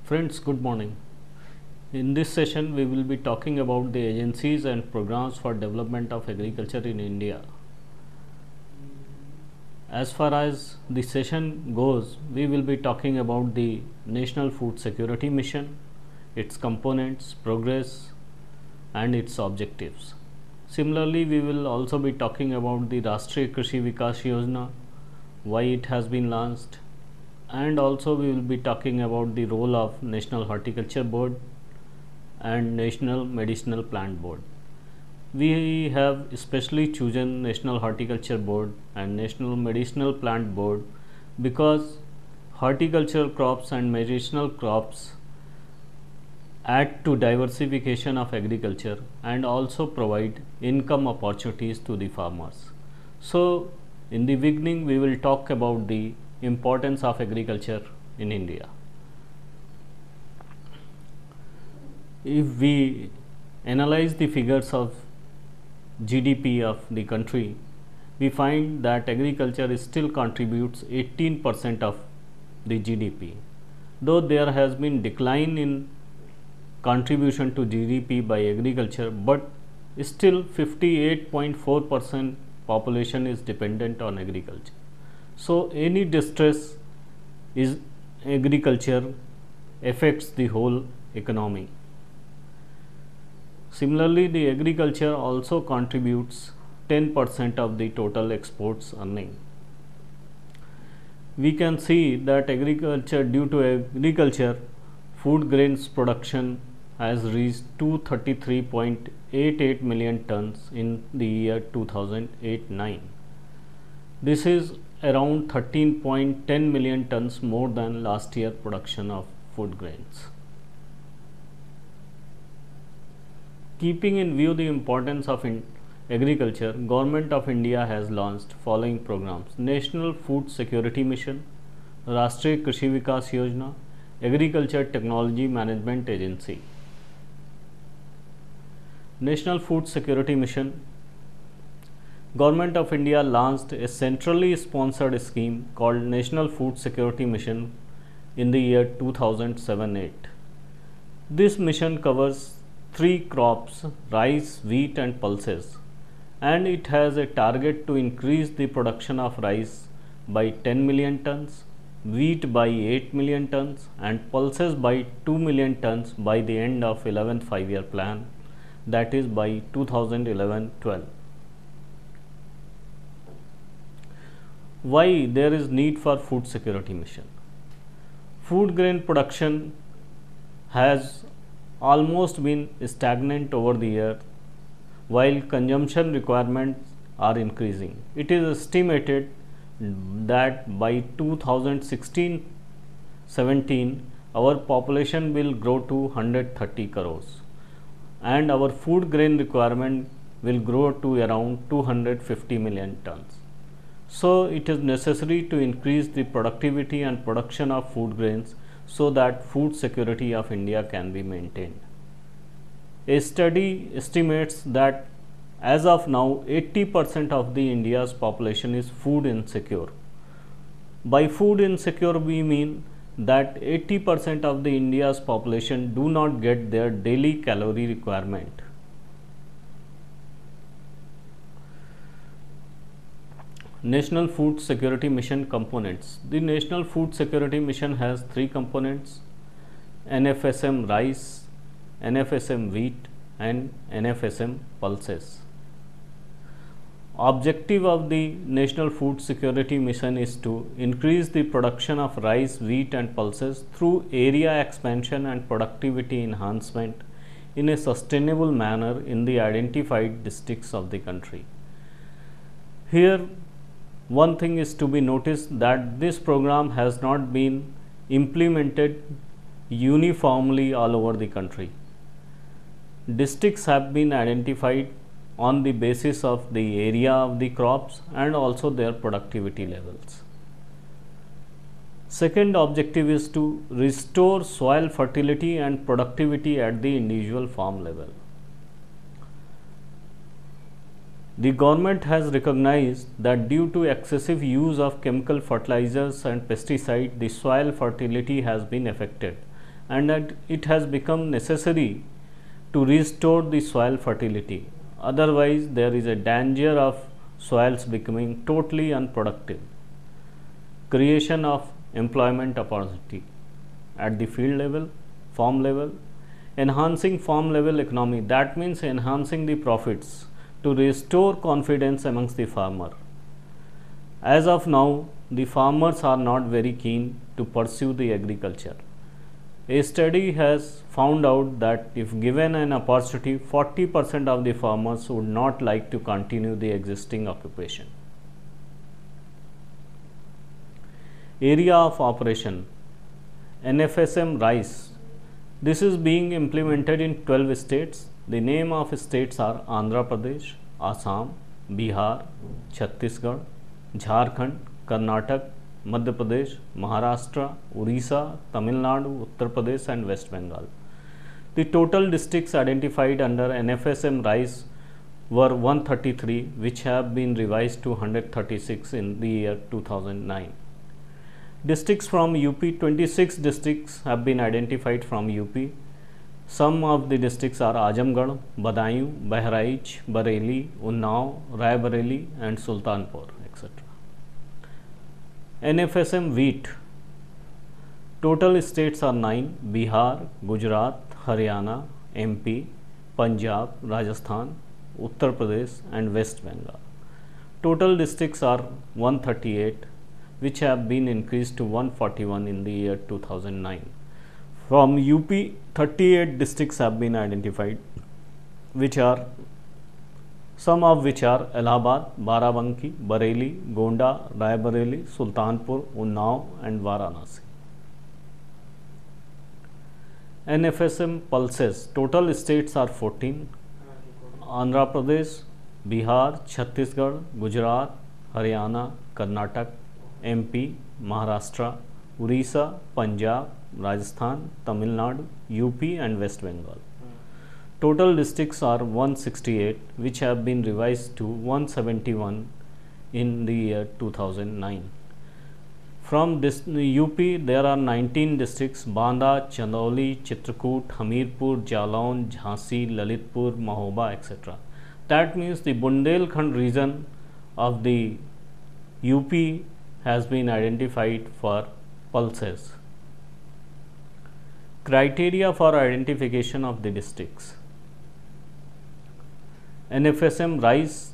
Friends, good morning. In this session, we will be talking about the agencies and programs for development of agriculture in India. As far as the session goes, we will be talking about the National Food Security Mission, its components, progress, and its objectives. Similarly, we will also be talking about the Rashtriya Krishi Vikas Yojana, why it has been launched, and also we will be talking about the role of National Horticulture Board and National Medicinal Plant Board. We have especially chosen National Horticulture Board and National Medicinal Plant Board because horticultural crops and medicinal crops add to diversification of agriculture and also provide income opportunities to the farmers. So, in the beginning, we will talk about the importance of agriculture in India. If we analyze the figures of GDP of the country, we find that agriculture still contributes 18% of the GDP. Though there has been decline in contribution to GDP by agriculture, but still 58.4% population is dependent on agriculture. So, any distress is agriculture affects the whole economy. Similarly, the agriculture also contributes 10% of the total exports earning. We can see that due to agriculture, food grains production has reached 233.88 million tons in the year 2008-9. This is around 13.10 million tons more than last year production of food grains. Keeping in view the importance of agriculture, Government of India has launched following programs: National Food Security Mission, Rashtriya Krishi Vikas Yojana, Agriculture Technology Management Agency. National Food Security Mission. Government of India launched a centrally sponsored scheme called National Food Security Mission in the year 2007-8. This mission covers three crops: rice, wheat and pulses, and it has a target to increase the production of rice by 10 million tons, wheat by 8 million tons and pulses by 2 million tons by the end of 11th 5-year plan, that is by 2011-12. Why there is need for food security mission? Food grain production has almost been stagnant over the year, while consumption requirements are increasing. It is estimated that by 2016-17 our population will grow to 130 crores and our food grain requirement will grow to around 250 million tons. So, it is necessary to increase the productivity and production of food grains so that food security of India can be maintained. A study estimates that as of now 80% of the India's population is food insecure. By food insecure we mean that 80% of the India's population do not get their daily calorie requirement. National Food Security Mission components. The National Food Security Mission has three components: NFSM rice, NFSM wheat and NFSM pulses. Objective of the National Food Security Mission is to increase the production of rice, wheat and pulses through area expansion and productivity enhancement in a sustainable manner in the identified districts of the country. Here, one thing is to be noticed that this program has not been implemented uniformly all over the country. Districts have been identified on the basis of the area of the crops and also their productivity levels. Second objective is to restore soil fertility and productivity at the individual farm level. The government has recognized that due to excessive use of chemical fertilizers and pesticides, the soil fertility has been affected and that it has become necessary to restore the soil fertility. Otherwise, there is a danger of soils becoming totally unproductive. Creation of employment opportunity at the field level, farm level, enhancing farm level economy, that means enhancing the profits to restore confidence amongst the farmer. As of now, the farmers are not very keen to pursue the agriculture. A study has found out that if given an opportunity, 40% of the farmers would not like to continue the existing occupation. Area of operation, NFSM rice. This is being implemented in 12 states. The name of states are Andhra Pradesh, Assam, Bihar, Chhattisgarh, Jharkhand, Karnataka, Madhya Pradesh, Maharashtra, Orissa, Tamil Nadu, Uttar Pradesh and West Bengal. The total districts identified under NFSM rice were 133, which have been revised to 136 in the year 2009. Districts from UP, 26 districts have been identified from UP. Some of the districts are Azamgarh, Badaयूं, Bahraich, Bareilly, Unnao, Raebareli and Sultanpur, etc. NFSM wheat, total states are 9: Bihar, Gujarat, Haryana, MP, Punjab, Rajasthan, Uttar Pradesh and West Bengal. Total districts are 138, which have been increased to 141 in the year 2009. From UP, 38 districts have been identified, some of which are Allahabad, Barabanki, Bareilly, Gonda, Raebareli, Sultanpur, Unnao and Varanasi. NFSM pulses, total states are 14: Andhra Pradesh, Bihar, Chhattisgarh, Gujarat, Haryana, Karnataka, MP, Maharashtra, Orissa, Punjab, Rajasthan, Tamil Nadu, UP and West Bengal. Total districts are 168, which have been revised to 171 in the year 2009. From UP, there are 19 districts: Banda, Chandauli, Chitrakoot, Hamirpur, Jalaun, Jhansi, Lalitpur, Mahoba, etc. That means the Bundelkhand region of the UP has been identified for pulses. Criteria for identification of the districts. NFSM rice,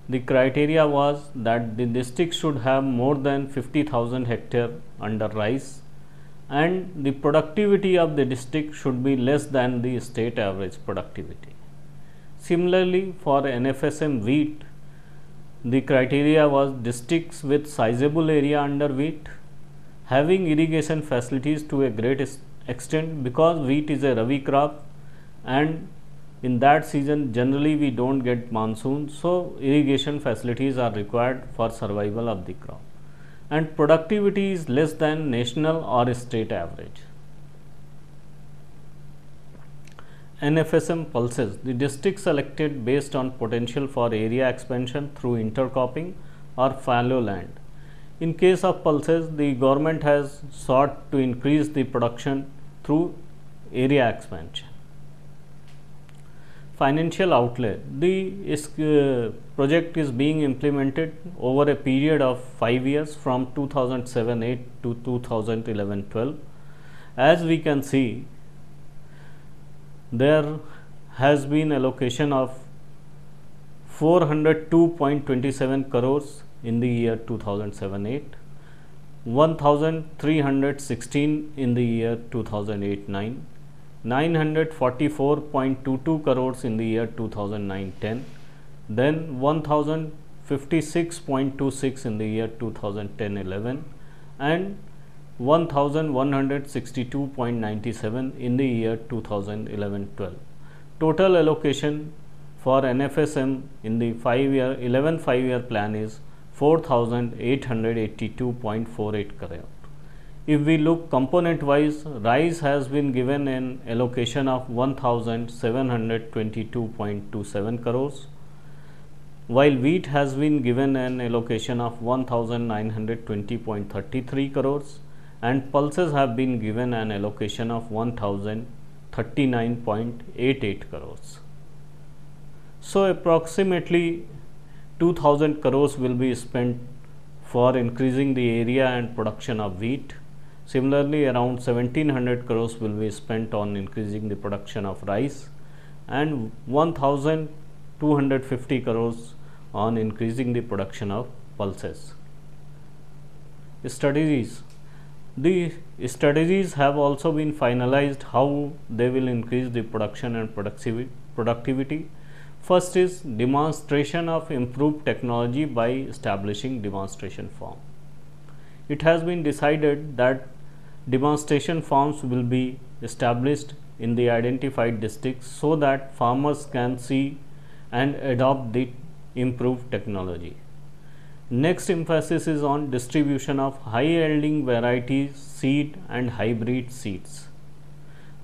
the criteria was that the district should have more than 50,000 hectare under rice and the productivity of the district should be less than the state average productivity. Similarly, for NFSM wheat, the criteria was districts with sizable area under wheat, having irrigation facilities to a great extent, because wheat is a rabi crop and in that season generally we don't get monsoon, so irrigation facilities are required for survival of the crop, and productivity is less than national or state average. NFSM pulses, the district selected based on potential for area expansion through intercropping or fallow land. In case of pulses, the government has sought to increase the production through area expansion. Financial outlay, the project is being implemented over a period of 5 years from 2007-8 to 2011-12. As we can see, there has been allocation of 402.27 crores in the year 2007-8, 1316 in the year 2008-9, 944.22 crores in the year 2009-10, then 1056.26 in the year 2010-11 and 1162.97 in the year 2011-12. Total allocation for NFSM in the 11 5-year plan is 4882.48 crore. If we look component wise, rice has been given an allocation of 1722.27 crores, while wheat has been given an allocation of 1920.33 crores and pulses have been given an allocation of 1039.88 crores. So approximately 2000 crores will be spent for increasing the area and production of wheat. Similarly, around 1700 crores will be spent on increasing the production of rice, and 1250 crores on increasing the production of pulses. Strategies. The strategies have also been finalized how they will increase the production and productivity. First is demonstration of improved technology by establishing demonstration farm. It has been decided that demonstration farms will be established in the identified districts so that farmers can see and adopt the improved technology. Next emphasis is on distribution of high yielding varieties, seed and hybrid seeds.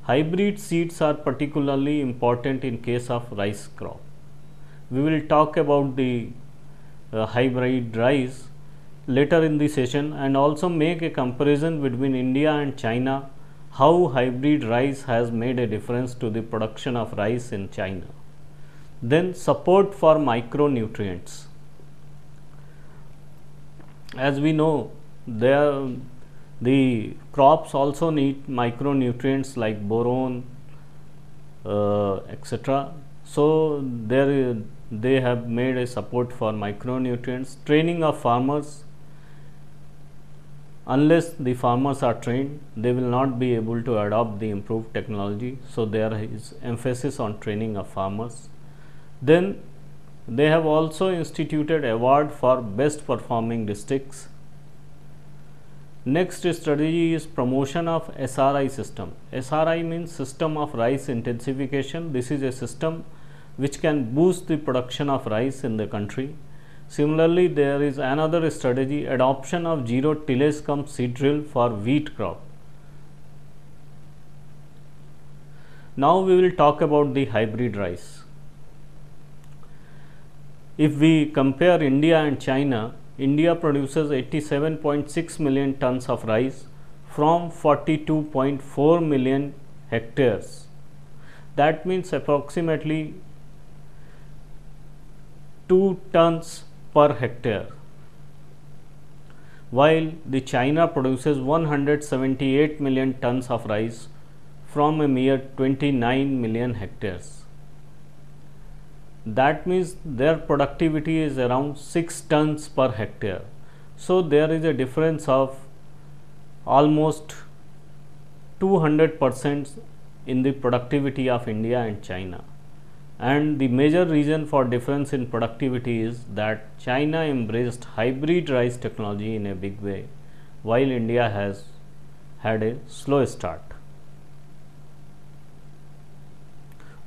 Hybrid seeds are particularly important in case of rice crop. We will talk about the hybrid rice later in the session, and also make a comparison between India and China, how hybrid rice has made a difference to the production of rice in China. Then support for micronutrients. As we know, the crops also need micronutrients like boron, etc. So they have made a support for micronutrients. Training of farmers. Unless the farmers are trained, they will not be able to adopt the improved technology. So there is emphasis on training of farmers. Then they have also instituted award for best performing districts. Next strategy is promotion of SRI system. SRI means system of rice intensification. This is a system which can boost the production of rice in the country. Similarly, there is another strategy, adoption of zero tillage cum seed drill for wheat crop. Now we will talk about the hybrid rice. If we compare India and China, India produces 87.6 million tons of rice from 42.4 million hectares. That means approximately 2 tons per hectare, while the China produces 178 million tons of rice from a mere 29 million hectares. That means their productivity is around 6 tons per hectare. So there is a difference of almost 200% in the productivity of India and China. And the major reason for difference in productivity is that China embraced hybrid rice technology in a big way, while India has had a slow start.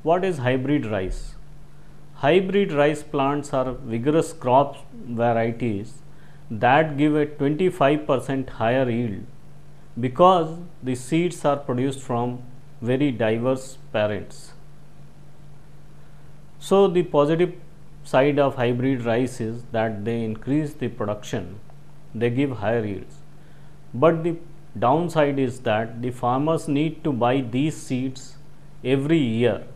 What is hybrid rice? Hybrid rice plants are vigorous crop varieties that give a 25% higher yield because the seeds are produced from very diverse parents. So the positive side of hybrid rice is that they increase the production, they give higher yields. But the downside is that the farmers need to buy these seeds every year.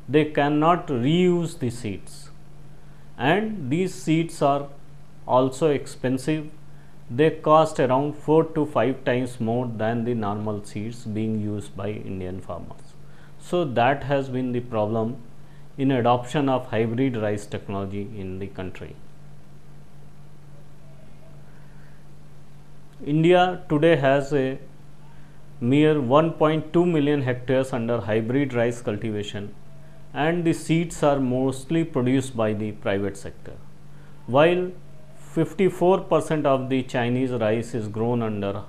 They cannot reuse the seeds, and these seeds are also expensive. They cost around 4 to 5 times more than the normal seeds being used by Indian farmers. So that has been the problem in adoption of hybrid rice technology in the country. India today has a mere 1.2 million hectares under hybrid rice cultivation, and the seeds are mostly produced by the private sector, while 54% of the Chinese rice is grown under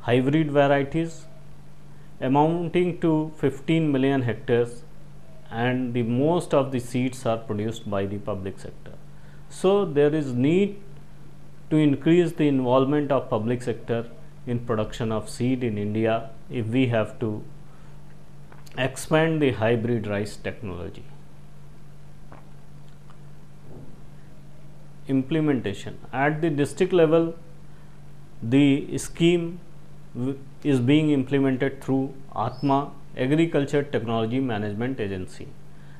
hybrid varieties amounting to 15 million hectares, and the most of the seeds are produced by the public sector. So there is need to increase the involvement of public sector in production of seed in India if we have to expand the hybrid rice technology. Implementation at the district level, the scheme is being implemented through Atma Agriculture Technology Management Agency,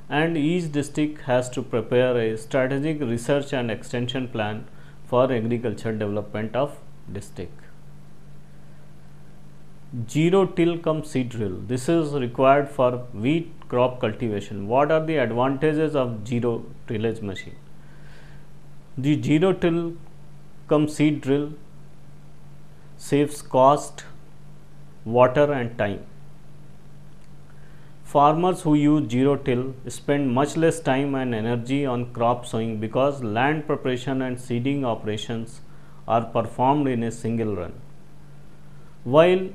and each district has to prepare a strategic research and extension plan for agriculture development of district. Zero till cum seed drill. This is required for wheat crop cultivation. What are the advantages of zero tillage machine? The zero till cum seed drill saves cost, water and time. Farmers who use zero till spend much less time and energy on crop sowing because land preparation and seeding operations are performed in a single run. While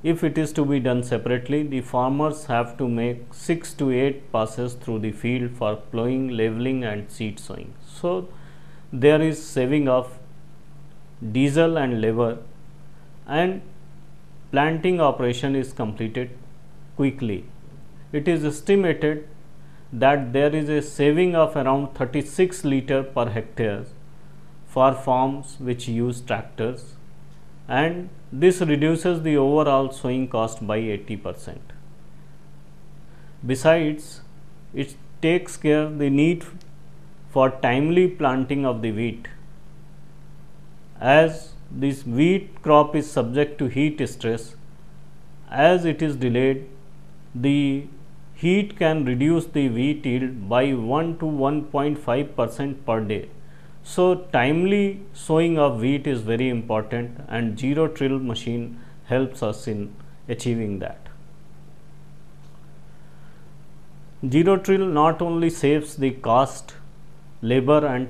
if it is to be done separately, the farmers have to make 6 to 8 passes through the field for plowing, leveling and seed sowing. So, there is saving of diesel and labor, and planting operation is completed quickly. It is estimated that there is a saving of around 36 litre per hectare for farms which use tractors, and this reduces the overall sowing cost by 80%. Besides, it takes care the need for timely planting of the wheat. As this wheat crop is subject to heat stress, as it is delayed, the heat can reduce the wheat yield by 1 to 1.5% per day. So, timely sowing of wheat is very important, and zero till machine helps us in achieving that. Zero till not only saves the cost, labor and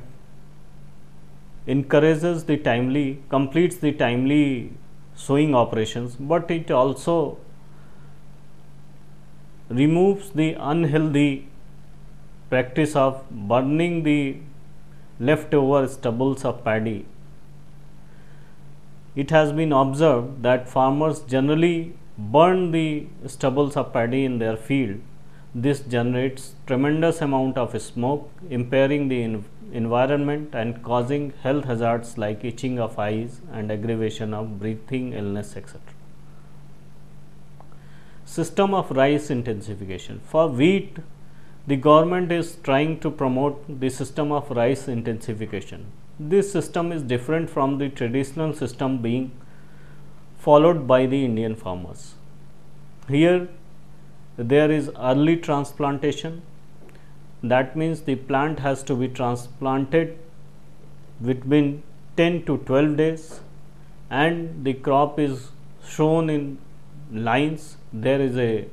encourages the completes the timely sowing operations, but it also removes the unhealthy practice of burning the leftover stubbles of paddy. It has been observed that farmers generally burn the stubbles of paddy in their field. This generates tremendous amount of smoke, impairing the environment and causing health hazards like itching of eyes and aggravation of breathing illness, etc. System of rice intensification. For wheat, the government is trying to promote the system of rice intensification. This system is different from the traditional system being followed by the Indian farmers. Here, there is early transplantation. That means the plant has to be transplanted between 10 to 12 days, and the crop is shown in lines. There is a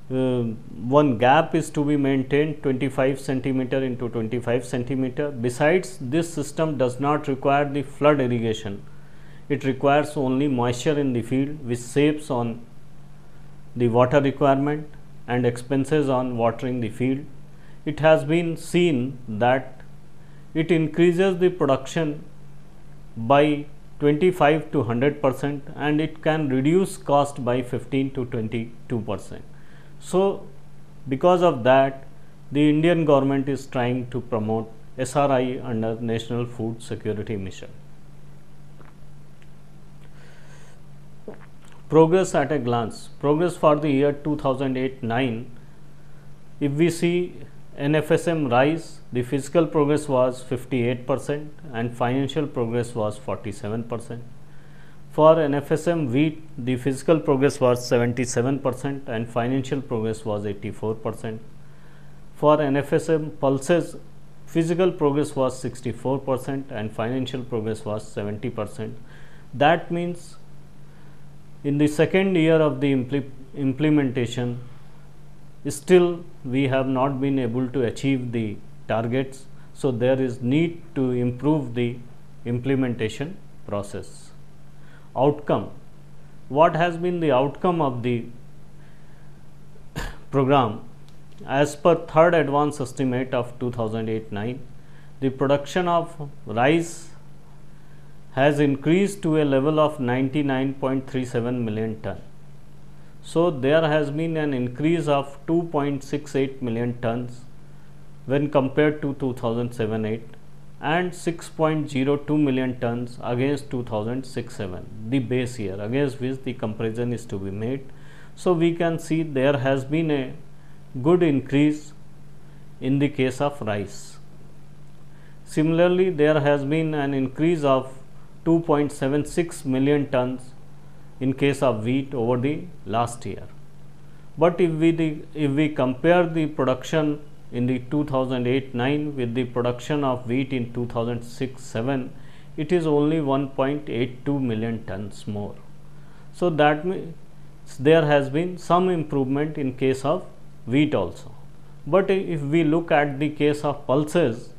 one gap is to be maintained 25 centimeter into 25 centimeter. Besides, this system does not require the flood irrigation. It requires only moisture in the field, which saves on the water requirement and expenses on watering the field. It has been seen that it increases the production by 25 to 100%, and it can reduce cost by 15 to 22%. So, because of that, the Indian government is trying to promote SRI under National Food Security Mission. Progress at a glance. Progress for the year 2008-9. If we see NFSM rice, the physical progress was 58% and financial progress was 47%. For NFSM wheat, the physical progress was 77% and financial progress was 84%. For NFSM pulses, physical progress was 64% and financial progress was 70%. That means in the second year of the implementation, still we have not been able to achieve the targets. So, there is need to improve the implementation process. Outcome. What has been the outcome of the program? As per third advance estimate of 2008-9, the production of rice has increased to a level of 99.37 million ton. So, there has been an increase of 2.68 million tons when compared to 2007-8 and 6.02 million tons against 2006-7, the base year against which the comparison is to be made. So we can see there has been a good increase in the case of rice. Similarly, there has been an increase of 2.76 million tons in case of wheat over the last year. But if we compare the production in the 2008-9 with the production of wheat in 2006-7, it is only 1.82 million tons more. So that means there has been some improvement in case of wheat also. But if we look at the case of pulses,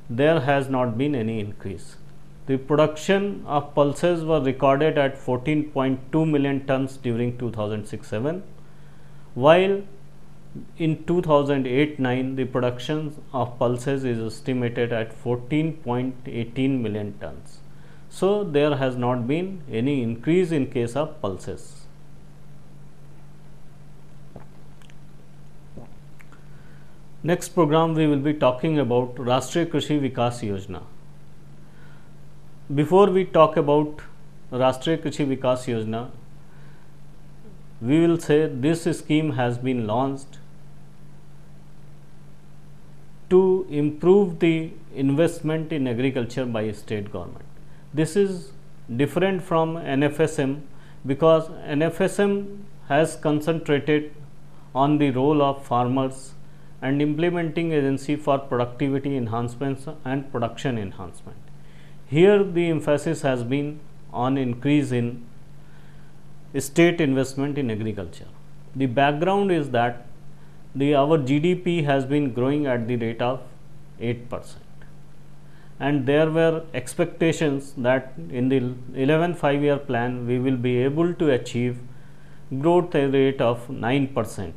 there has not been any increase. The production of pulses was recorded at 14.2 million tons during 2006-7, while in 2008-9 the production of pulses is estimated at 14.18 million tons. So there has not been any increase in case of pulses. Next program we will be talking about Rashtriya Krishi Vikas Yojana. Before we talk about Rashtriya Krishi Vikas Yojana, we will say this scheme has been launched to improve the investment in agriculture by state government. This is different from NFSM because NFSM has concentrated on the role of farmers and implementing agency for productivity enhancements and production enhancement. Here the emphasis has been on increase in state investment in agriculture. The background is that our GDP has been growing at the rate of 8%, and there were expectations that in the 11th 5-year plan we will be able to achieve growth rate of 9%.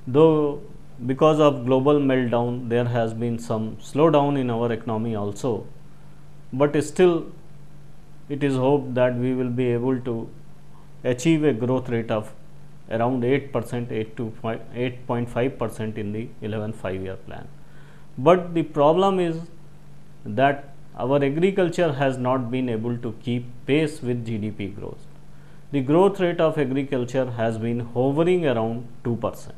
Though because of global meltdown there has been some slowdown in our economy also, but still it is hoped that we will be able to achieve a growth rate of around 8%, 8.5% in the 11th 5-year plan. But the problem is that our agriculture has not been able to keep pace with GDP growth. The growth rate of agriculture has been hovering around 2%.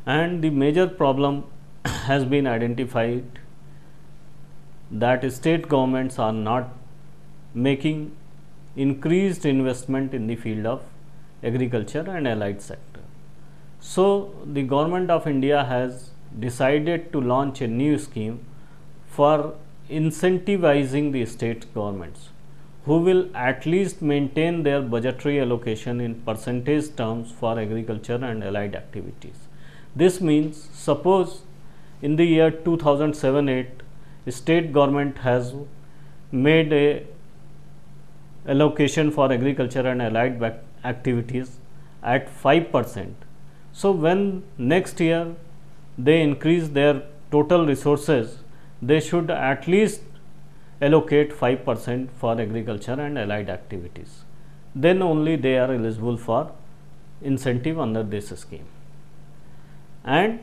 And the major problem has been identified that state governments are not making increased investment in the field of agriculture and allied sector. So the government of India has decided to launch a new scheme for incentivizing the state governments who will at least maintain their budgetary allocation in percentage terms for agriculture and allied activities. This means suppose in the year 2007-8 state government has made a allocation for agriculture and allied activities at 5%. So when next year they increase their total resources, they should at least allocate 5% for agriculture and allied activities. Then only they are eligible for incentive under this scheme. And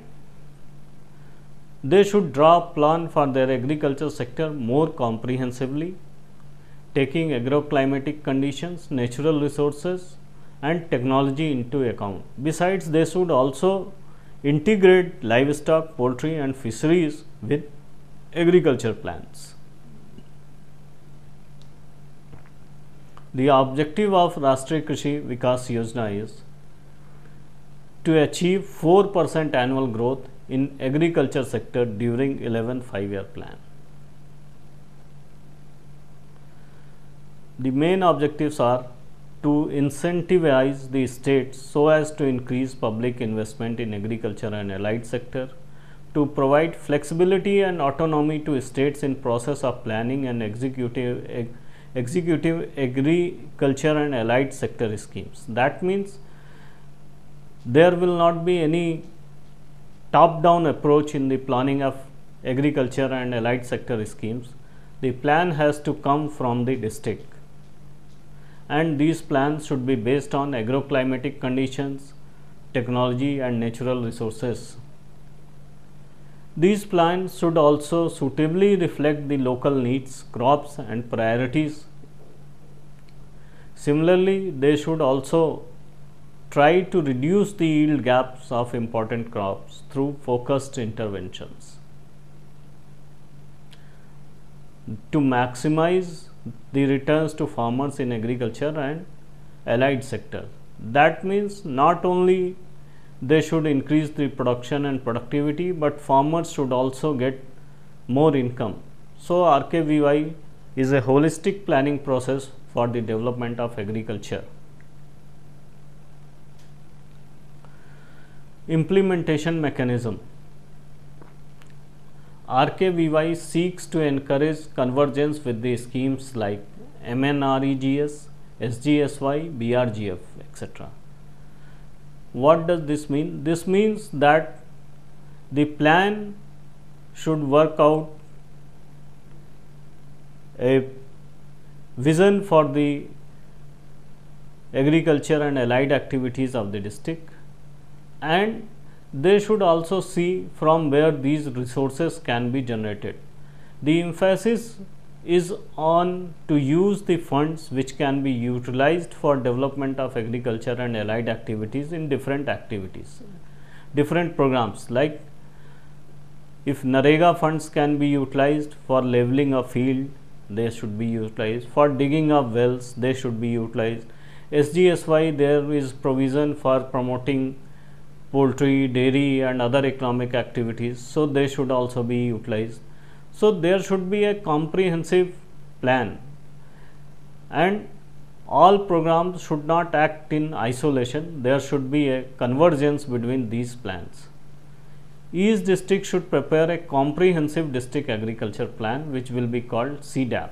they should draw a plan for their agriculture sector more comprehensively, taking agroclimatic conditions, natural resources and technology into account. Besides, they should also integrate livestock, poultry and fisheries with agriculture plans. The objective of Rashtriya Krishi Vikas Yojana is to achieve 4% annual growth in agriculture sector during 11th 5-year plan. The main objectives are to incentivize the states so as to increase public investment in agriculture and allied sector, to provide flexibility and autonomy to states in process of planning and executive agriculture and allied sector schemes. That means there will not be any top-down approach in the planning of agriculture and allied sector schemes. The plan has to come from the district, and these plans should be based on agroclimatic conditions, technology and natural resources. These plans should also suitably reflect the local needs, crops and priorities. Similarly, they should also try to reduce the yield gaps of important crops through focused interventions. To maximize the returns to farmers in agriculture and allied sectors. That means not only they should increase the production and productivity, but farmers should also get more income. So, RKVY is a holistic planning process for the development of agriculture. Implementation mechanism. RKVY seeks to encourage convergence with the schemes like MNREGS, SGSY, BRGF, etc. What does this mean? This means that the plan should work out a vision for the agriculture and allied activities of the district, and they should also see from where these resources can be generated. The emphasis is on to use the funds which can be utilized for development of agriculture and allied activities in different programs. Like if NREGA funds can be utilized for leveling a field, they should be utilized. For digging of wells, they should be utilized. SGSY, there is provision for promoting poultry, dairy and other economic activities, so they should also be utilized. So, there should be a comprehensive plan, and all programs should not act in isolation. There should be a convergence between these plans. Each district should prepare a comprehensive district agriculture plan, which will be called CDAP.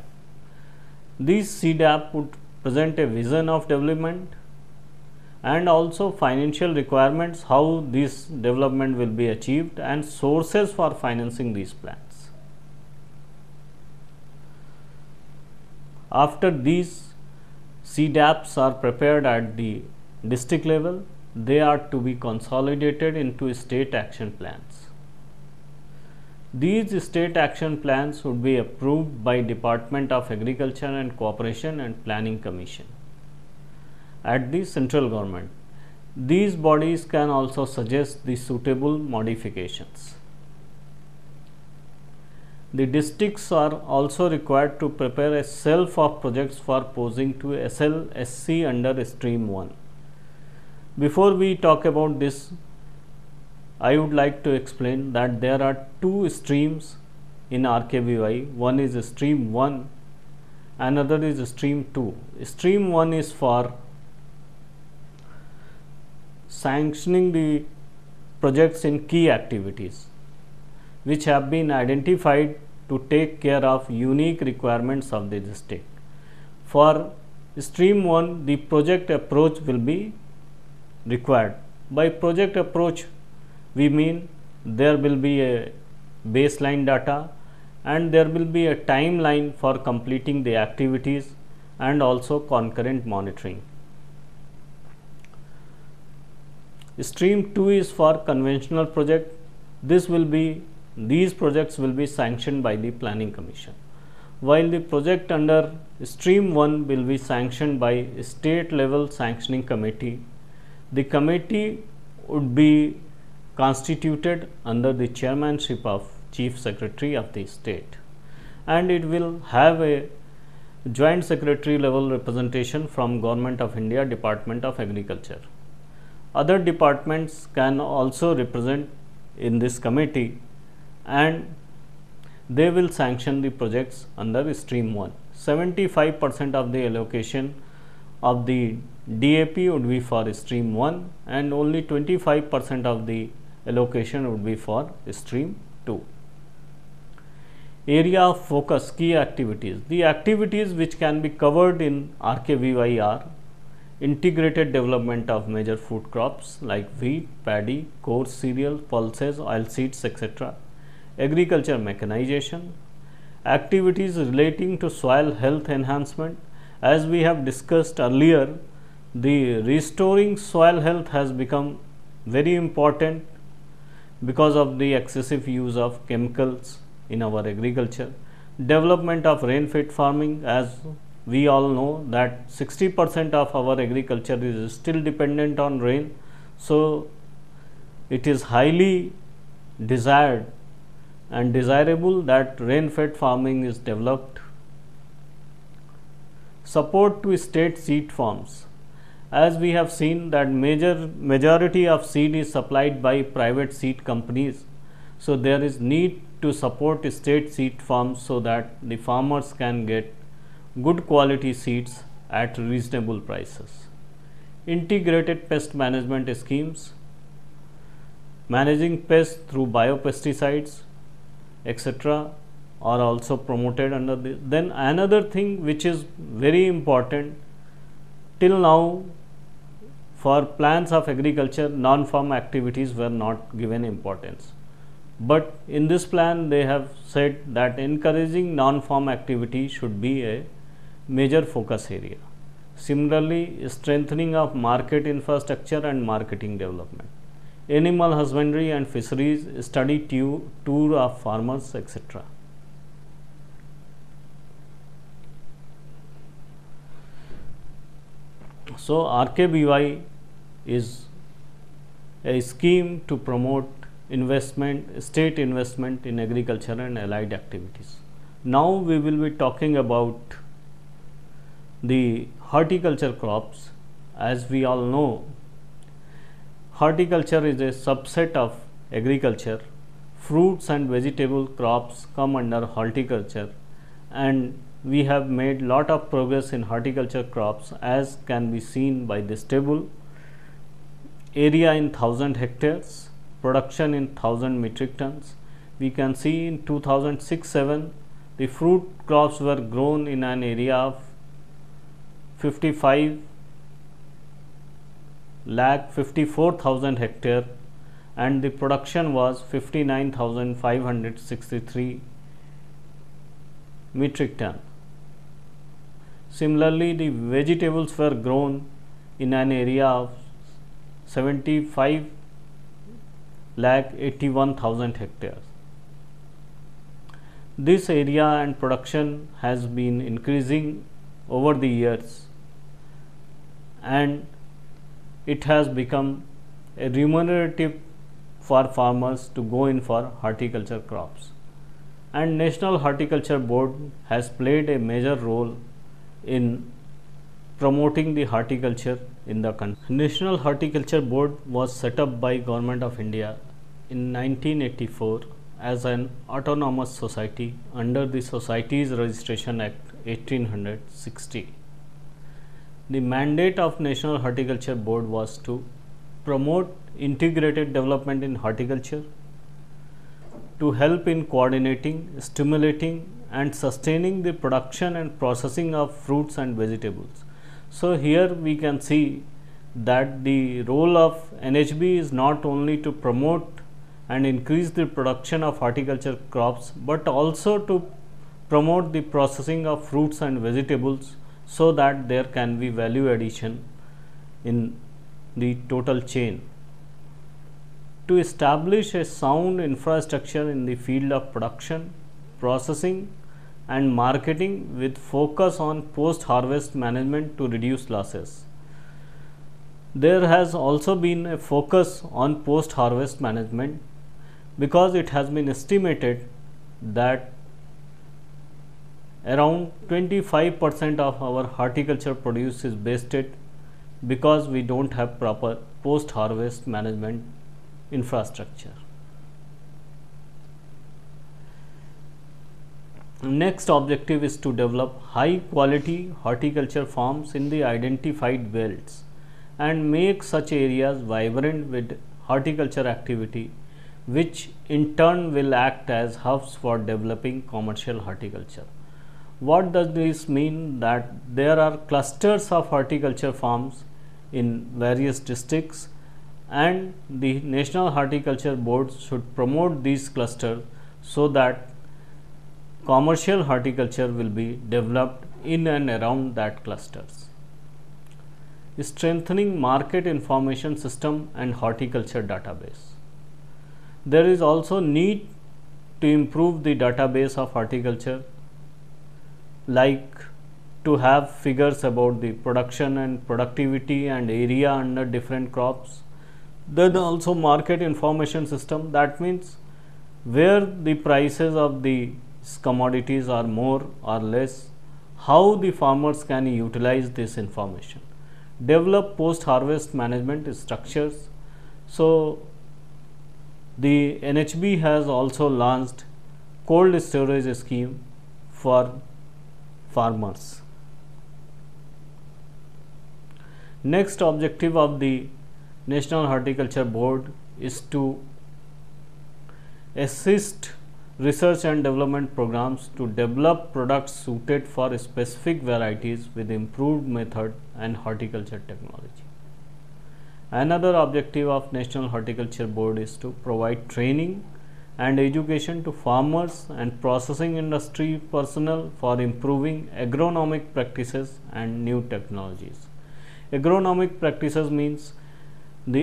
This CDAP would present a vision of development and also financial requirements, how this development will be achieved, and sources for financing these plans. After these CDAPs are prepared at the district level, they are to be consolidated into state action plans. These state action plans would be approved by Department of Agriculture and Cooperation and Planning Commission at the central government. These bodies can also suggest the suitable modifications. The districts are also required to prepare a shelf of projects for posing to SLSC under Stream 1. Before we talk about this, I would like to explain that there are two streams in RKVY. One is Stream 1, another is Stream 2. Stream 1 is for sanctioning the projects in key activities which have been identified to take care of unique requirements of the district. For Stream 1, the project approach will be required. By project approach, we mean there will be a baseline data and there will be a timeline for completing the activities and also concurrent monitoring. Stream 2 is for conventional project. These projects will be sanctioned by the Planning Commission, while the project under Stream 1 will be sanctioned by state level sanctioning committee. The committee would be constituted under the chairmanship of Chief Secretary of the state, and it will have a joint secretary level representation from Government of India, Department of Agriculture. Other departments can also represent in this committee, and they will sanction the projects under Stream 1. 75% of the allocation of the DAP would be for Stream 1 and only 25% of the allocation would be for Stream 2. Area of focus, key activities. The activities which can be covered in RKVY are integrated development of major food crops like wheat, paddy, coarse cereal, pulses, oilseeds, etc. Agriculture mechanization, activities relating to soil health enhancement. As we have discussed earlier, the restoring soil health has become very important because of the excessive use of chemicals in our agriculture. Development of rain-fed farming, as we all know that 60% of our agriculture is still dependent on rain, so it is highly desired and desirable that rain-fed farming is developed. Support to state seed farms, as we have seen that majority of seed is supplied by private seed companies, so there is need to support state seed farms so that the farmers can get good quality seeds at reasonable prices. Integrated pest management schemes, managing pests through biopesticides, etc., are also promoted under this. Then another thing which is very important, till now for plans of agriculture, non-farm activities were not given importance, but in this plan they have said that encouraging non-farm activity should be a major focus area. Similarly, strengthening of market infrastructure and marketing development, animal husbandry and fisheries, study tour of farmers, etc. So, RKBY is a scheme to promote investment, state investment in agriculture and allied activities. Now, we will be talking about the horticulture crops. As we all know, horticulture is a subset of agriculture. Fruits and vegetable crops come under horticulture, and we have made lot of progress in horticulture crops, as can be seen by this table. Area in 1000 hectares, production in 1000 metric tons. We can see in 2006-07 the fruit crops were grown in an area of 55,54,000 hectare, and the production was 59,563 metric ton. Similarly, the vegetables were grown in an area of 75,81,000 hectares. This area and production has been increasing over the years, and it has become a remunerative for farmers to go in for horticulture crops. And National Horticulture Board has played a major role in promoting the horticulture in the country. National Horticulture Board was set up by Government of India in 1984 as an autonomous society under the Societies Registration Act 1860. The mandate of National Horticulture Board was to promote integrated development in horticulture, to help in coordinating, stimulating and sustaining the production and processing of fruits and vegetables. So, here we can see that the role of NHB is not only to promote and increase the production of horticulture crops, but also to promote the processing of fruits and vegetables, so that there can be value addition in the total chain. To establish a sound infrastructure in the field of production, processing and marketing with focus on post-harvest management to reduce losses. There has also been a focus on post-harvest management because it has been estimated that around 25% of our horticulture produce is wasted because we don't have proper post-harvest management infrastructure. Next objective is to develop high quality horticulture farms in the identified belts and make such areas vibrant with horticulture activity, which in turn will act as hubs for developing commercial horticulture. What does this mean? That there are clusters of horticulture farms in various districts, and the National Horticulture Board should promote these clusters so that commercial horticulture will be developed in and around that clusters. strengthening market information system and horticulture database. There is also need to improve the database of horticulture, like to have figures about the production and productivity and area under different crops. Then also market information system, that means where the prices of the commodities are more or less, how the farmers can utilize this information. Develop post harvest management structures. So the NHB has also launched cold storage scheme for farmers. Next objective of the National Horticulture Board is to assist research and development programs to develop products suited for specific varieties with improved method and horticulture technology. Another objective of National Horticulture Board is to provide training and education to farmers and processing industry personnel for improving agronomic practices and new technologies. Agronomic practices means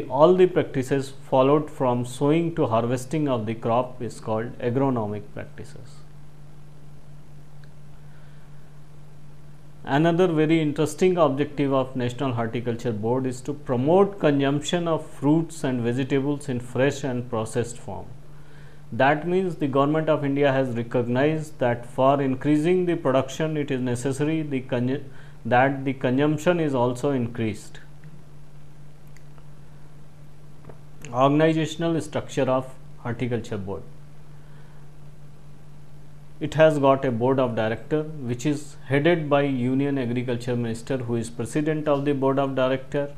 all the practices followed from sowing to harvesting of the crop is called agronomic practices. Another very interesting objective of National Horticulture Board is to promote consumption of fruits and vegetables in fresh and processed form. That means the Government of India has recognized that for increasing the production it is necessary that the consumption is also increased. Organizational structure of Horticulture Board. It has got a board of director which is headed by Union Agriculture Minister, who is president of the board of director,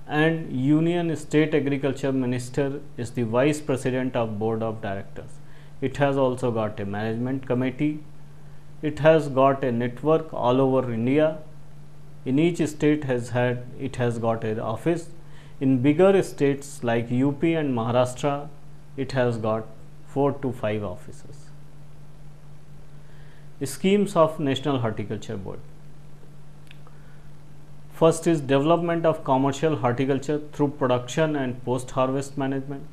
and Union State Agriculture Minister is the vice president of board of directors. It has also got a management committee. It has got a network all over India. In each state it has got an office. In bigger states like UP and Maharashtra, it has got 4 to 5 offices. Schemes of National Horticulture Board. First is development of commercial horticulture through production and post harvest management.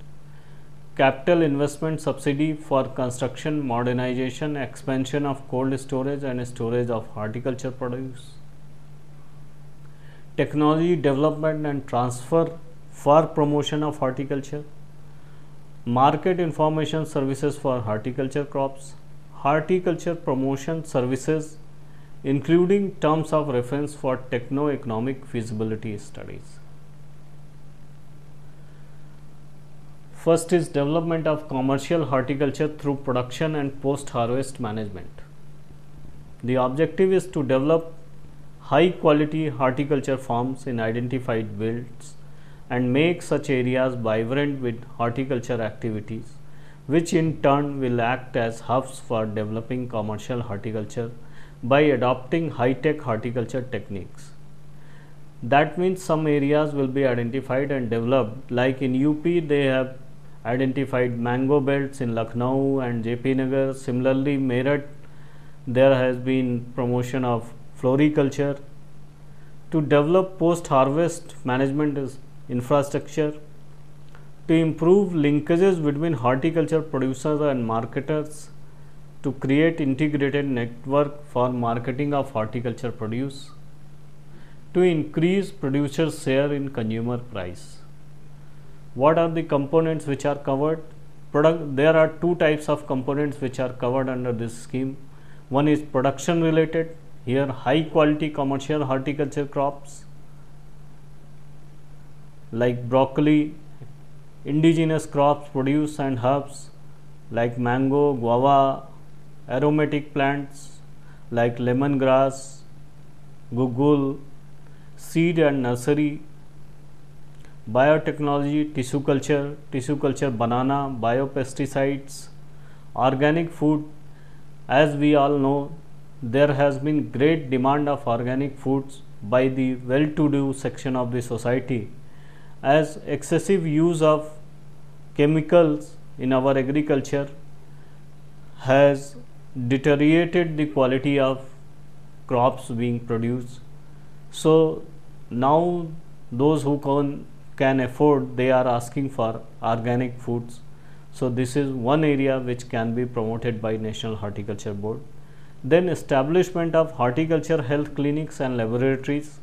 Capital investment subsidy for construction, modernization, expansion of cold storage and storage of horticulture produce. Technology development and transfer for promotion of horticulture. Market information services for horticulture crops. Horticulture promotion services including terms of reference for techno-economic feasibility studies. First is development of commercial horticulture through production and post-harvest management. The objective is to develop high-quality horticulture farms in identified belts and make such areas vibrant with horticulture activities, which in turn will act as hubs for developing commercial horticulture by adopting high-tech horticulture techniques. That means some areas will be identified and developed, like in UP they have identified mango belts in Lucknow and JP Nagar. Similarly, Meerut there has been promotion of floriculture. To develop post-harvest management infrastructure, to improve linkages between horticulture producers and marketers, to create integrated network for marketing of horticulture produce, to increase producers' share in consumer price. What are the components which are covered? There are two types of components which are covered under this scheme. One is production related, here high quality commercial horticulture crops like broccoli, indigenous crops produce and herbs like mango, guava, aromatic plants like lemongrass, gugul, seed and nursery, biotechnology, tissue culture banana, biopesticides, organic food. As we all know, there has been great demand of organic foods by the well-to-do section of the society, as excessive use of chemicals in our agriculture has deteriorated the quality of crops being produced. So now those who can afford, they are asking for organic foods. So this is one area which can be promoted by National Horticulture Board. Then establishment of horticulture health clinics and laboratories.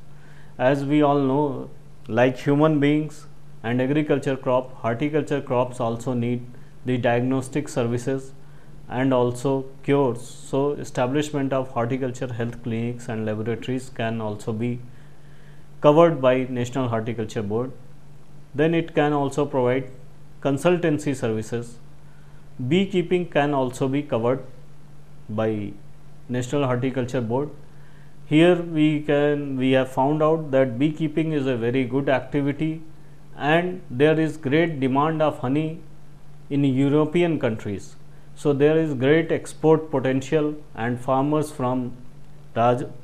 As we all know, like human beings and agriculture crop, horticulture crops also need the diagnostic services and also cures. So establishment of horticulture health clinics and laboratories can also be covered by National Horticulture Board. Then it can also provide consultancy services. Beekeeping can also be covered by National Horticulture Board. Here we have found out that beekeeping is a very good activity, and there is great demand of honey in European countries. So there is great export potential, and farmers from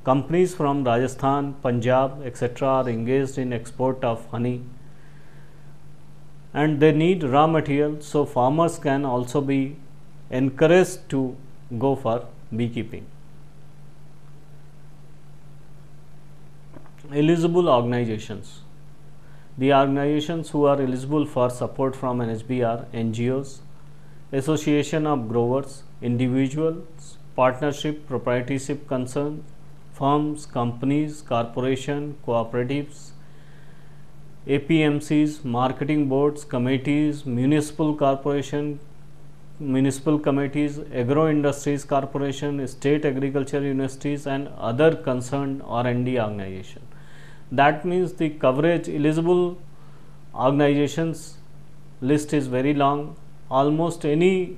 companies from Rajasthan, Punjab, etc. are engaged in export of honey, and they need raw material. So farmers can also be encouraged to go for beekeeping. Eligible organizations. The organizations who are eligible for support from NHB are NGOs, Association of Growers, individuals, partnership, proprietorship concern, firms, companies, corporation, cooperatives, APMCs, marketing boards, committees, municipal corporation, municipal committees, agro industries corporation, state agriculture universities, and other concerned R&D organization. That means the coverage eligible organizations list is very long. Almost any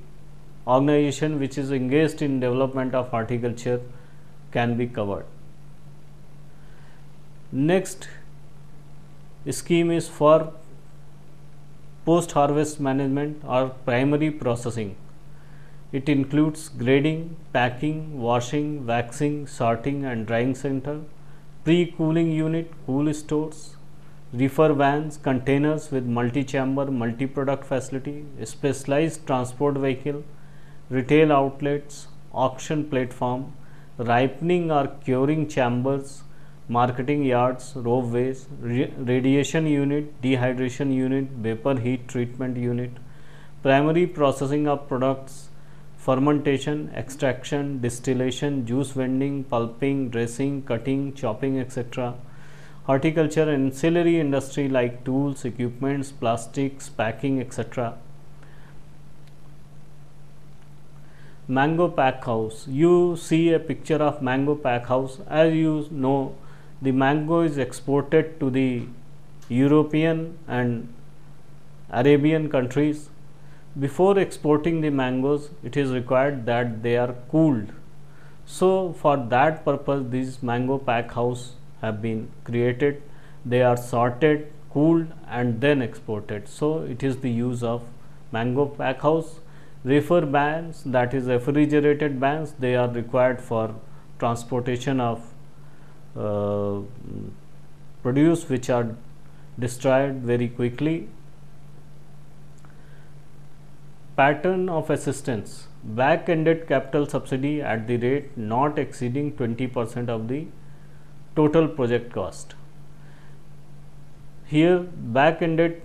organization which is engaged in development of horticulture can be covered. Next scheme is for post harvest management or primary processing. It includes grading, packing, washing, waxing, sorting and drying center, pre-cooling unit, cool stores, reefer vans, containers with multi-chamber, multi-product facility, specialized transport vehicle, retail outlets, auction platform, ripening or curing chambers, marketing yards, ropeways, radiation unit, dehydration unit, vapor heat treatment unit, primary processing of products, fermentation, extraction, distillation, juice vending, pulping, dressing, cutting, chopping, etc. Horticulture ancillary industry like tools, equipments, plastics, packing, etc. Mango pack house. You see a picture of mango pack house. As you know, the mango is exported to the European and Arabian countries. Before exporting the mangoes, it is required that they are cooled. So for that purpose, these mango pack house have been created. They are sorted, cooled and then exported. So it is the use of mango pack house. Reefer vans, that is refrigerated vans, they are required for transportation of produce which are destroyed very quickly. Pattern of assistance. Back-ended capital subsidy at the rate not exceeding 20% of the total project cost. Here back-ended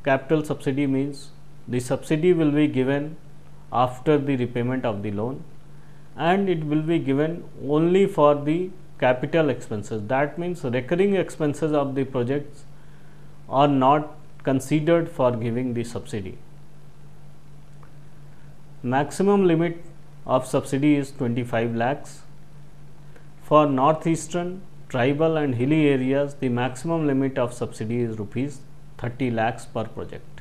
capital subsidy means the subsidy will be given after the repayment of the loan, and it will be given only for the capital expenses. That means recurring expenses of the projects are not considered for giving the subsidy. Maximum limit of subsidy is 25 lakhs. For northeastern, tribal and hilly areas, the maximum limit of subsidy is rupees 30 lakhs per project.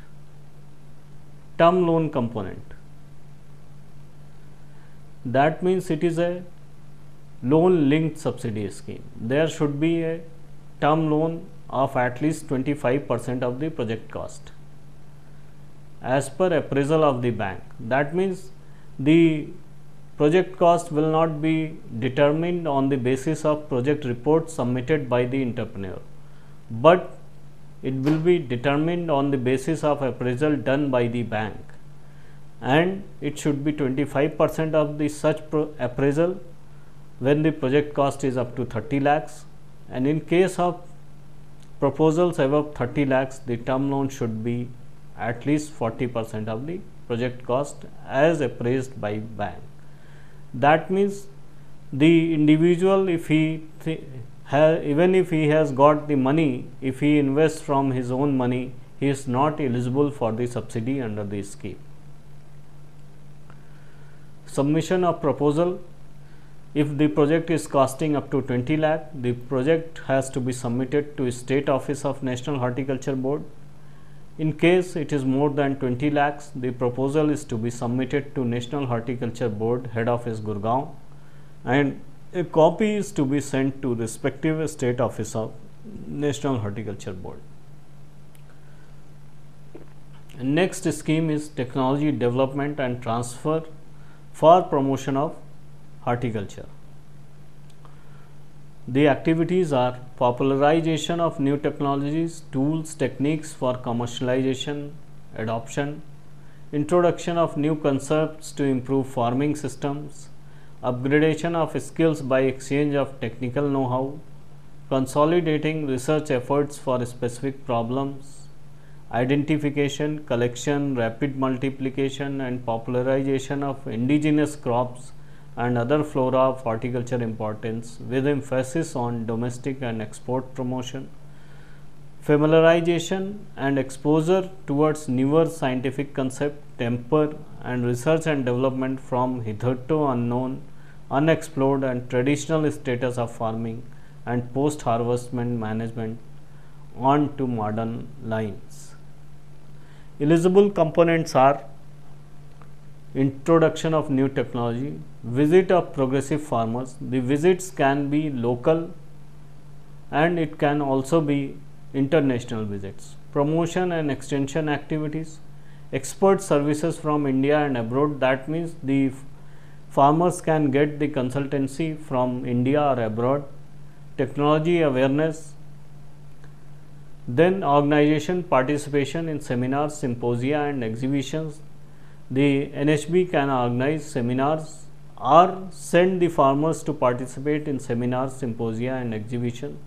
Term loan component. That means it is a loan linked subsidy scheme. There should be a term loan of at least 25% of the project cost as per appraisal of the bank. That means the project cost will not be determined on the basis of project report submitted by the entrepreneur, but it will be determined on the basis of appraisal done by the bank, and it should be 25% of the such appraisal when the project cost is up to 30 lakhs, and in case of Proposals above 30 lakhs, the term loan should be at least 40% of the project cost as appraised by bank. That means the individual, if he even if he has got the money, if he invests from his own money, he is not eligible for the subsidy under the scheme. Submission of proposal. If the project is costing up to 20 lakh, the project has to be submitted to State Office of National Horticulture Board. In case it is more than 20 lakhs, the proposal is to be submitted to National Horticulture Board, Head Office, Gurgaon, and a copy is to be sent to respective State Office of National Horticulture Board. Next scheme is Technology Development and Transfer for Promotion of Horticulture. The activities are popularization of new technologies, tools, techniques for commercialization, adoption, introduction of new concepts to improve farming systems, upgradation of skills by exchange of technical know-how, consolidating research efforts for specific problems, identification, collection, rapid multiplication and popularization of indigenous crops and other flora of horticulture importance with emphasis on domestic and export promotion, familiarization and exposure towards newer scientific concept, temper and research and development from hitherto unknown, unexplored and traditional status of farming and post-harvestment management on to modern lines. Eligible components are introduction of new technology, visit of progressive farmers. The visits can be local and it can also be international visits. Promotion and extension activities, expert services from India and abroad. That means the farmers can get the consultancy from India or abroad. Technology awareness, then organization participation in seminars, symposia and exhibitions. The NHB can organize seminars or send the farmers to participate in seminars, symposia and exhibition.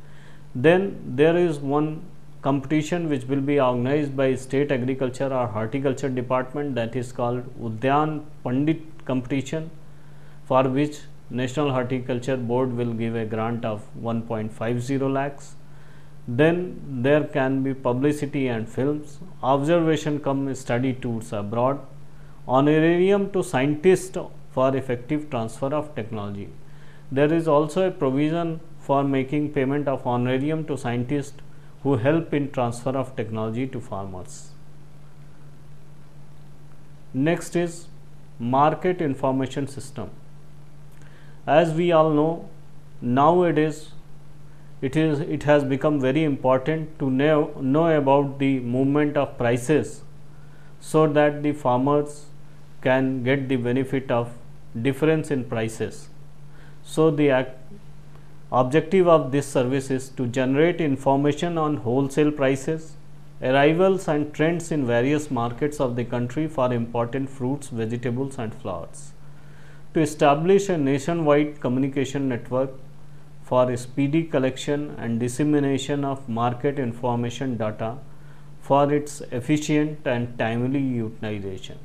Then there is one competition which will be organized by State Agriculture or Horticulture Department, that is called Udyan Pandit competition, for which National Horticulture Board will give a grant of 1.50 lakhs. Then there can be publicity and films, observation cum study tours abroad, honorarium to scientists for effective transfer of technology. There is also a provision for making payment of honorarium to scientists who help in transfer of technology to farmers. Next is market information system. As we all know, nowadays it has become very important to know about the movement of prices so that the farmers can get the benefit of difference in prices. So the objective of this service is to generate information on wholesale prices, arrivals and trends in various markets of the country for important fruits, vegetables and flowers, to establish a nationwide communication network for speedy collection and dissemination of market information data for its efficient and timely utilization,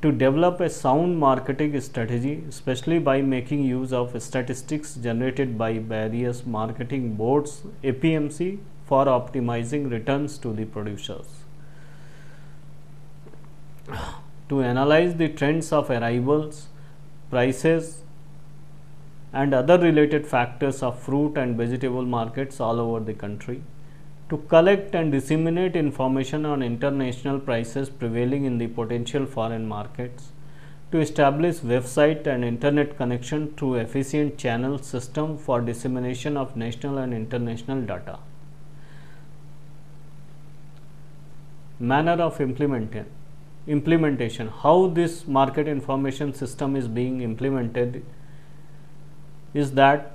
to develop a sound marketing strategy, especially by making use of statistics generated by various marketing boards, APMC, for optimizing returns to the producers, to analyze the trends of arrivals, prices and other related factors of fruit and vegetable markets all over the country, to collect and disseminate information on international prices prevailing in the potential foreign markets, to establish website and internet connection through efficient channel system for dissemination of national and international data. Manner of implementation. How this market information system is being implemented is that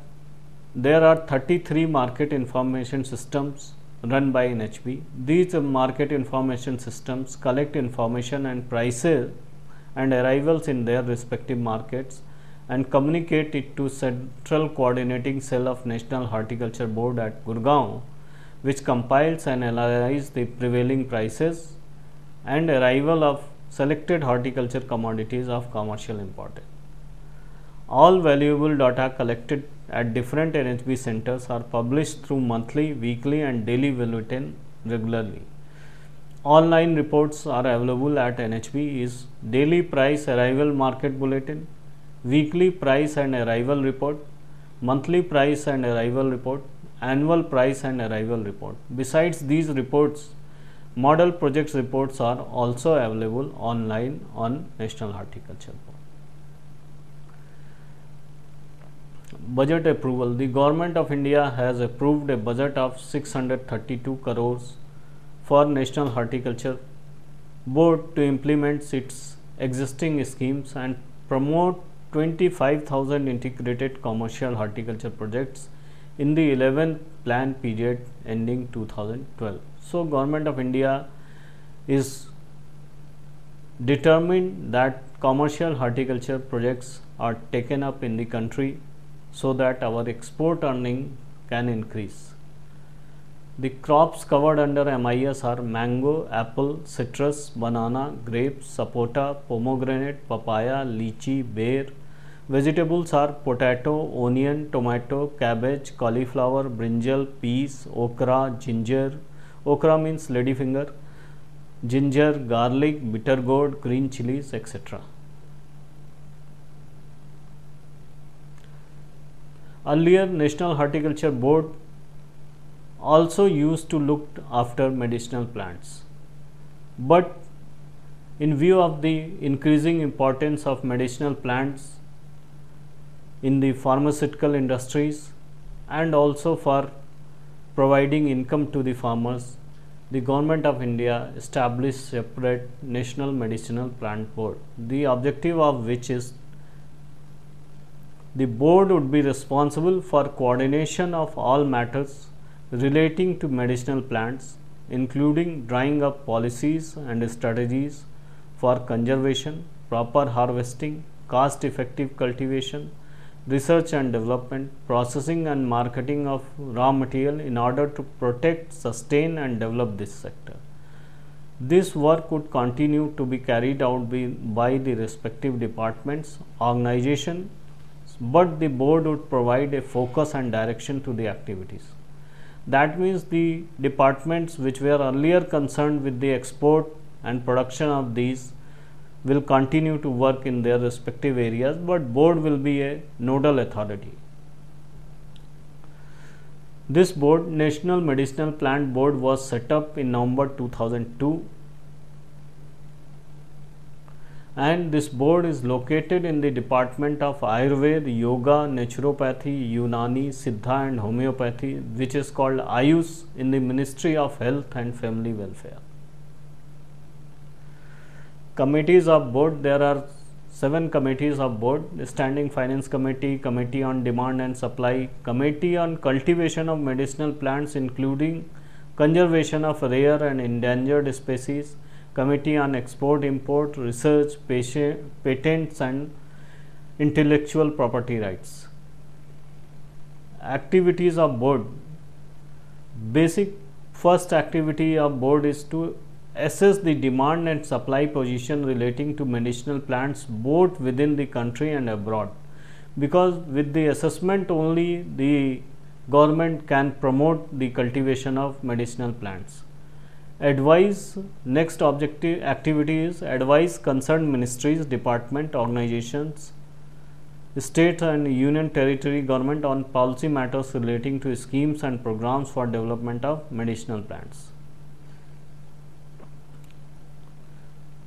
there are 33 market information systems run by NHB. These market information systems collect information and prices and arrivals in their respective markets and communicate it to Central Coordinating Cell of National Horticulture Board at Gurgaon, which compiles and analyzes the prevailing prices and arrival of selected horticulture commodities of commercial importance. All valuable data collected at different NHB centers are published through monthly, weekly and daily bulletin regularly. Online reports are available at NHB is daily price arrival market bulletin, weekly price and arrival report, monthly price and arrival report, annual price and arrival report. Besides these reports, model projects reports are also available online on National Horticulture Board. Budget approval. The Government of India has approved a budget of 632 crores for National Horticulture Board to implement its existing schemes and promote 25,000 integrated commercial horticulture projects in the 11th plan period ending 2012. So, Government of India is determined that commercial horticulture projects are taken up in the country so that our export earning can increase. The crops covered under MIS are mango, apple, citrus, banana, grapes, sapota, pomegranate, papaya, lychee, bear. Vegetables are potato, onion, tomato, cabbage, cauliflower, brinjal, peas, okra, ginger. Okra means ladyfinger, ginger, garlic, bitter gourd, green chilies, etc. Earlier, National Horticulture Board also used to look after medicinal plants, but in view of the increasing importance of medicinal plants in the pharmaceutical industries and also for providing income to the farmers, the Government of India established separate National Medicinal Plant Board, the objective of which is the board would be responsible for coordination of all matters relating to medicinal plants, including drawing up policies and strategies for conservation, proper harvesting, cost-effective cultivation, research and development, processing and marketing of raw material in order to protect, sustain and develop this sector. This work would continue to be carried out by the respective departments, organization, but the board would provide a focus and direction to the activities. That means the departments which were earlier concerned with the export and production of these will continue to work in their respective areas, but board will be a nodal authority. This board, National Medicinal Plant Board, was set up in November 2002, and this board is located in the Department of Ayurveda, Yoga, Naturopathy, Unani, Siddha and Homeopathy, which is called Ayush in the Ministry of Health and Family Welfare. Committees of board, there are 7 committees of board: Standing Finance Committee, Committee on Demand and Supply, Committee on Cultivation of Medicinal Plants including conservation of rare and endangered species, Committee on Export, Import, Research, Patents and Intellectual Property Rights. Activities of board. Basic first activity of board is to assess the demand and supply position relating to medicinal plants both within the country and abroad, because with the assessment only the government can promote the cultivation of medicinal plants. Advise, next objective activity is advise concerned ministries, department, organizations, state and union territory government on policy matters relating to schemes and programs for development of medicinal plants.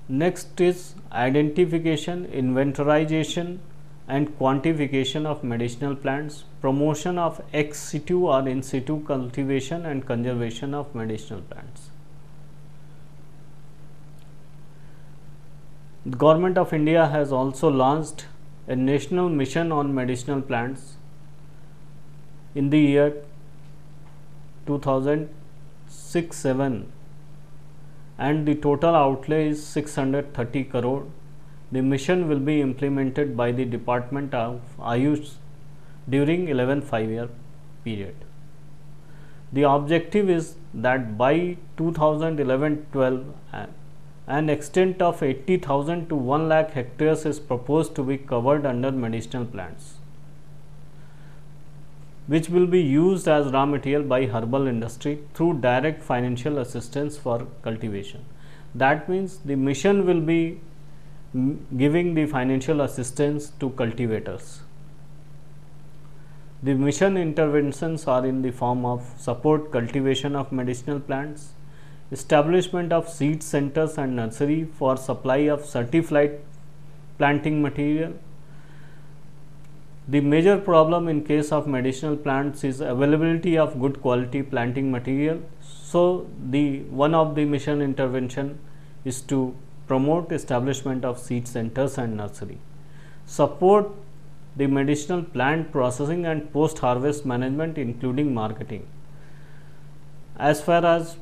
Next is identification, inventorization and quantification of medicinal plants, promotion of ex situ or in situ cultivation and conservation of medicinal plants. The Government of India has also launched a national mission on medicinal plants in the year 2006-07, and the total outlay is 630 crore. The mission will be implemented by the Department of Ayush during 11 5-year period. The objective is that by 2011-12 an extent of 80,000 to 1 lakh hectares is proposed to be covered under medicinal plants, which will be used as raw material by herbal industry through direct financial assistance for cultivation. That means the mission will be giving the financial assistance to cultivators. The mission interventions are in the form of support cultivation of medicinal plants, establishment of seed centers and nursery for supply of certified planting material. The major problem in case of medicinal plants is availability of good quality planting material. So, the one of the mission intervention is to promote establishment of seed centers and nursery, support the medicinal plant processing and post harvest management including marketing. As far as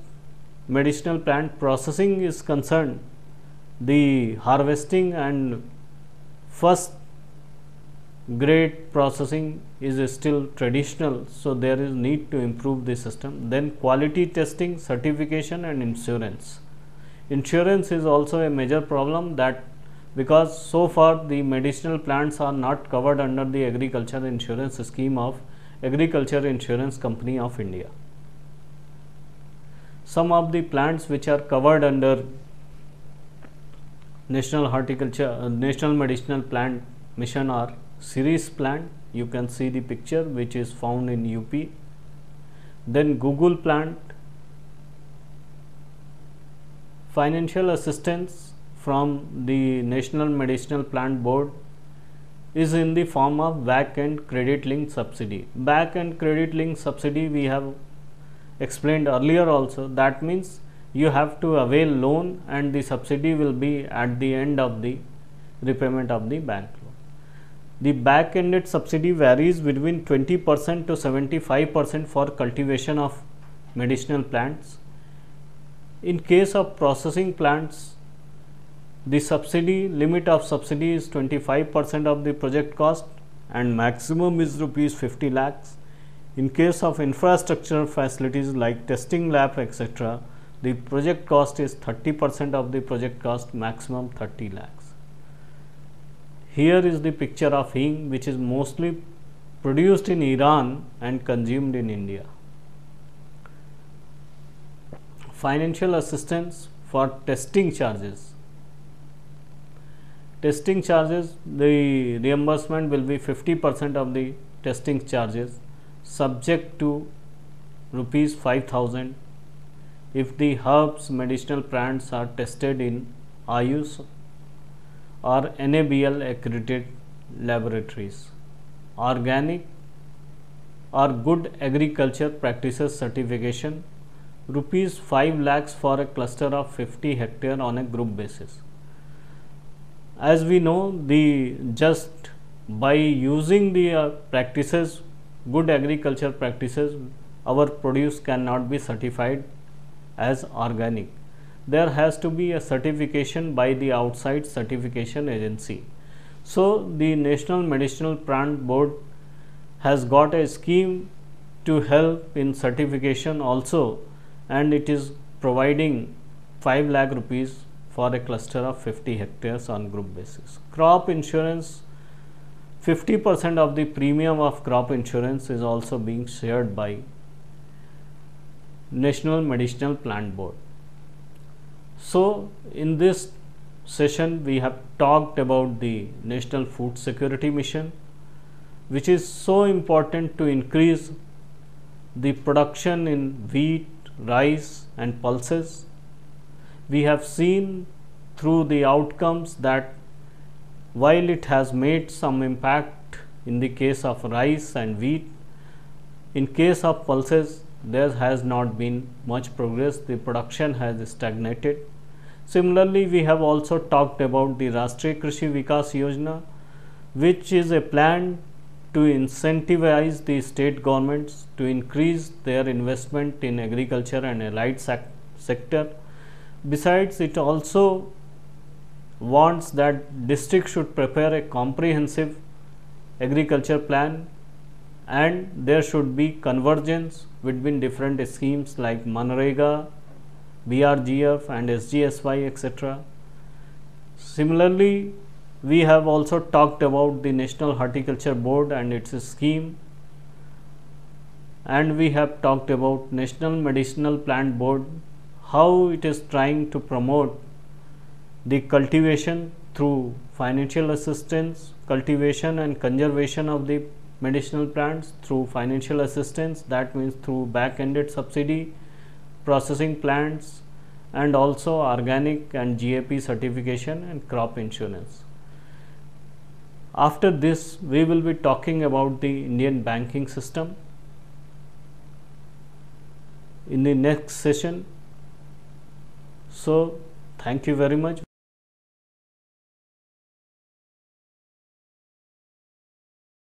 medicinal plant processing is concerned, the harvesting and first grade processing is still traditional, so there is need to improve the system. Then quality testing, certification and insurance. Insurance is also a major problem, that because so far the medicinal plants are not covered under the agriculture insurance scheme of Agriculture Insurance Company of India. Some of the plants which are covered under National Medicinal Plant Mission are Ceres plant, you can see the picture, which is found in UP. Then Google plant. Financial assistance from the National Medicinal Plant Board is in the form of back and credit linked subsidy. Back and credit linked subsidy we have explained earlier also. That means you have to avail loan and the subsidy will be at the end of the repayment of the bank loan. The back ended subsidy varies between 20% to 75% for cultivation of medicinal plants. In case of processing plants, the subsidy limit of subsidy is 25% of the project cost and maximum is rupees 50 lakhs. In case of infrastructure facilities like testing lab, etc., the project cost is 30% of the project cost, maximum 30 lakhs. Here is the picture of hing, which is mostly produced in Iran and consumed in India. Financial assistance for testing charges. Testing charges, the reimbursement will be 50% of the testing charges, subject to rupees 5,000 if the herbs medicinal plants are tested in Ayush or NABL accredited laboratories. Organic or good agriculture practices certification, rupees 5 lakhs for a cluster of 50 hectare on a group basis. As we know, the just by using the practices, good agriculture practices, our produce cannot be certified as organic. There has to be a certification by the outside certification agency. So, the National Medicinal Plant Board has got a scheme to help in certification also, and it is providing 5 lakh rupees for a cluster of 50 hectares on group basis. Crop insurance, 50% of the premium of crop insurance is also being shared by National Medicinal Plant Board. So, in this session we have talked about the National Food Security Mission, which is so important to increase the production in wheat, rice and pulses. We have seen through the outcomes that while it has made some impact in the case of rice and wheat, in case of pulses there has not been much progress, the production has stagnated. Similarly, we have also talked about the Rashtriya Krishi Vikas Yojana, which is a plan to incentivize the state governments to increase their investment in agriculture and allied sector. Besides, it also wants that district should prepare a comprehensive agriculture plan and there should be convergence between different schemes like Manrega, BRGF and SGSY, etc. Similarly, we have also talked about the National Horticulture Board and its scheme, and we have talked about National Medicinal Plant Board, how it is trying to promote the cultivation through financial assistance, cultivation and conservation of the medicinal plants through financial assistance, that means through back-ended subsidy, processing plants, and also organic and GAP certification and crop insurance. After this, we will be talking about the Indian banking system in the next session. So, thank you very much.